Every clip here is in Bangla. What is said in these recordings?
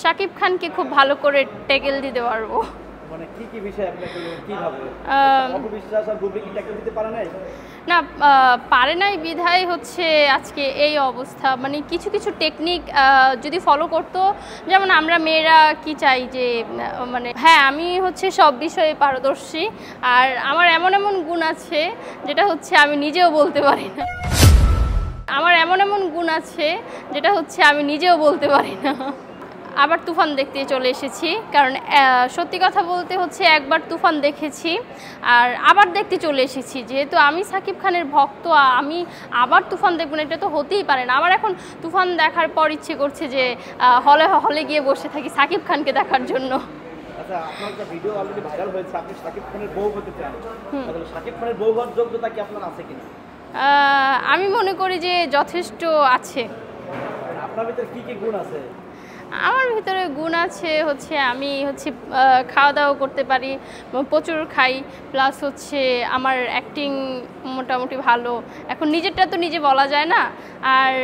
শাকিব খানকে খুব ভালো করে ট্যাকেল দিতে পারবো। মানে কি বিষয় আপনি কিভাবে অপবিশ্বাস আর বুবলি কি ট্যাকেল দিতে পারে নাই? না, পারে নাই বিধায় হচ্ছে আজকে এই অবস্থা। মানে কিছু কিছু টেকনিক যদি ফলো করতো, যেমন আমরা মেয়েরা কি চাই যে মানে হ্যাঁ আমি হচ্ছে সব বিষয়ে পারদর্শী, আর আমার এমন এমন গুণ আছে যেটা হচ্ছে আমি নিজেও বলতে পারি না। আমার এমন এমন গুণ আছে যেটা হচ্ছে আমি নিজেও বলতে পারি না। আবার তুফান দেখতে চলে এসেছি, কারণ সত্যি কথা বলতে হচ্ছে একবার তুফান দেখেছি আর আবার দেখতে চলে এসেছি। যেহেতু আমি সাকিব খানের ভক্ত, আমি আবার তুফান দেখব না, এটা তো হতেই পারে না। আমার এখন তুফান দেখার পর ইচ্ছে করছে যে হলে হলে গিয়ে বসে থাকি সাকিব খানকে দেখার জন্য। আচ্ছা, আপনার একটা ভিডিও অলরেডি ভাইরাল হয়েছে, আপনি সাকিব খানের বউ হতে চান। তাহলে সাকিব খানের বউ হওয়ার যোগ্যতা কি আপনার আছে কিনা? আমি মনে করি যে যথেষ্ট আছে। আপনার ভিতরে কি কি গুণ আছে? আমার ভিতরে গুণ আছে হচ্ছে আমি হচ্ছে খাওয়া দাওয়া করতে পারি, প্রচুর খাই, প্লাস হচ্ছে আমার অ্যাক্টিং মোটামুটি ভালো। এখন নিজেরটা তো নিজে বলা যায় না, আর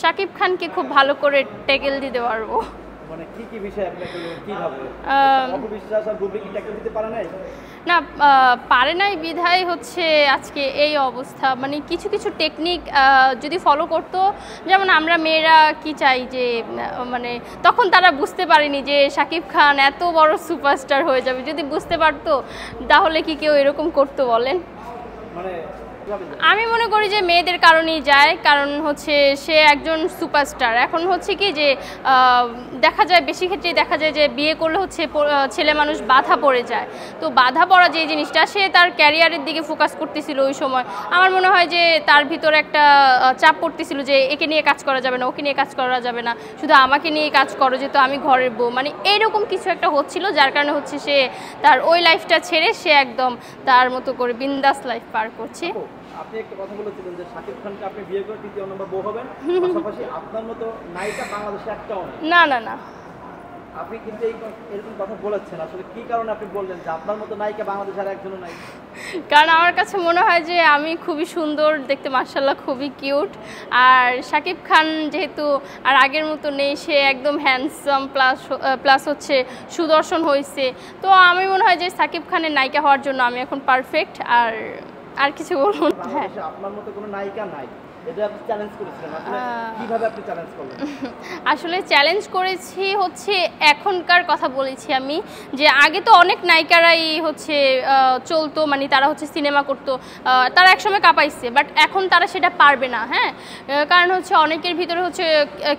শাকিব খানকে খুব ভালো করে ট্যাকেল দিতে পারবো। মানে কি বিষয় আপনি কিভাবে অপবিশ্বাস আর বুবলি কি ট্যাকেল দিতে পারে নাই? না, পারে নাই বিধায় হচ্ছে আজকে এই অবস্থা। মানে কিছু কিছু টেকনিক যদি ফলো করতো, যেমন আমরা মেয়েরা কি চাই যে মানে তখন তারা বুঝতে পারেনি যে শাকিব খান এত বড় সুপারস্টার হয়ে যাবে। যদি বুঝতে পারতো তাহলে কি কেউ এরকম করতো বলেন? মানে আমি মনে করি যে মেয়েদের কারণেই যায়, কারণ হচ্ছে সে একজন সুপারস্টার। এখন হচ্ছে কি যে দেখা যায়, বেশি ক্ষেত্রেই দেখা যায় যে বিয়ে করলে হচ্ছে ছেলে মানুষ বাধা পড়ে যায়। তো বাধা পড়া যে জিনিসটা, সে তার ক্যারিয়ারের দিকে ফোকাস করতেছিল ওই সময়। আমার মনে হয় যে তার ভিতরে একটা চাপ পড়তেছিল যে একে নিয়ে কাজ করা যাবে না, ওকে নিয়ে কাজ করা যাবে না, শুধু আমাকে নিয়ে কাজ করো, যেহেতু আমি ঘরের বউ। মানে এইরকম কিছু একটা হচ্ছিল, যার কারণে হচ্ছে সে তার ওই লাইফটা ছেড়ে সে একদম তার মতো করে বিন্দাস লাইফ পার করছে। আপনি একটা কথা বলেছিলেন যে শাকিব খানকে আপনি বিয়ে করে তৃতীয় নম্বর বউ হবেন, পাশাপাশি আপনার মতো নায়িকা বাংলাদেশে একটাও নেই। না না না, আপনি কিন্তু এরকম কথা বলেছেন, আসলে কি কারণে আপনি বললেন যে আপনার মতো নায়িকা বাংলাদেশে আর একজনও নাই? কারণ আমার কাছে মনে হয় যে আমি খুবই সুন্দর দেখতে, মাশাআল্লাহ খুবই কিউট। আর শাকিব খান যেহেতু আর আগের মতো নেই, সে একদম হ্যান্ডসাম, প্লাস হচ্ছে সুদর্শন হয়েছে। তো আমি মনে হয় যে শাকিব খানের নায়িকা হওয়ার জন্য আমি এখন পারফেক্ট। আর কিছু বলুন। হ্যাঁ, আপনার মতো কোনো নায়িকা নাই, এটা আপনি চ্যালেঞ্জ করেছিলেন। আসলে কিভাবে আপনি চ্যালেঞ্জ করলেন? আসলে চ্যালেঞ্জ করেছি হচ্ছে এখনকার কথা বলেছি আমি, যে আগে তো অনেক নায়িকারাই হচ্ছে চলতো, মানে তারা হচ্ছে সিনেমা করতো, তারা একসময় কাঁপাইছে, বাট এখন তারা সেটা পারবে না। হ্যাঁ, কারণ হচ্ছে অনেকের ভিতরে হচ্ছে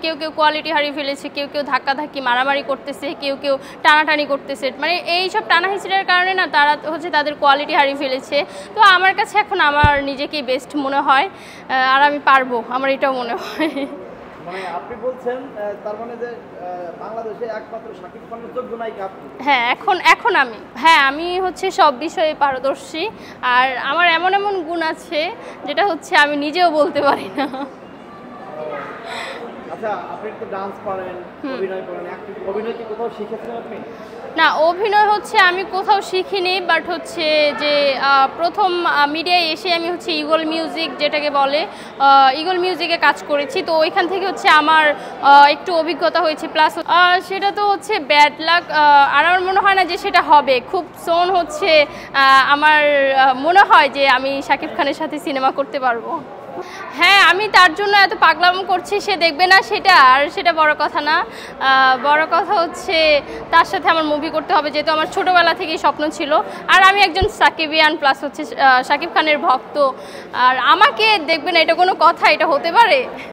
কেউ কেউ কোয়ালিটি হারিয়ে ফেলেছে, কেউ কেউ ধাক্কাধাক্কি মারামারি করতেছে, কেউ কেউ টানাটানি করতেছে। মানে এইসব টানাহিচড়ার কারণে না তারা হচ্ছে তাদের কোয়ালিটি হারিয়ে ফেলেছে। তো আমার কাছে এখন আমার নিজেকেই বেস্ট মনে হয়, আর আমি পারবো, আমার এটাও মনে হয়। মানে আপনি বলছেন তার মানে যে বাংলাদেশে একমাত্র শাকিব খানের যোগ্য নায়িকা আপনি? হ্যাঁ, আমি হচ্ছে সব বিষয়ে পারদর্শী, আর আমার এমন এমন গুণ আছে যেটা হচ্ছে আমি নিজেও বলতে পারি না। আচ্ছা, আপনি তো ডান্স করেন, অভিনয় করেন, অভিনয় কি কোথাও শিখেছেন আপনি? না, অভিনয় হচ্ছে আমি কোথাও শিখিনি, বাট হচ্ছে যে প্রথম মিডিয়ায় এসে আমি হচ্ছে ইগল মিউজিক যেটাকে বলে, ইগল মিউজিকে কাজ করেছি। তো ওইখান থেকে হচ্ছে আমার একটু অভিজ্ঞতা হয়েছে, প্লাস সেটা তো হচ্ছে ব্যাড লাক। আর আমার মনে হয় না যে সেটা হবে খুব সোন। হচ্ছে আমার মনে হয় যে আমি শাকিব খানের সাথে সিনেমা করতে পারবো। হ্যাঁ, আমি তার জন্য এত পাগলাম করছি, সে দেখবে না সেটা, আর সেটা বড় কথা না। বড় কথা হচ্ছে তার সাথে আমার মুভি করতে হবে, যেহেতু আমার ছোটোবেলা থেকেই স্বপ্ন ছিল। আর আমি একজন সাকিবিয়ান, প্লাস হচ্ছে শাকিব খানের ভক্ত, আর আমাকে দেখবে না এটা কোনো কথা, এটা হতে পারে?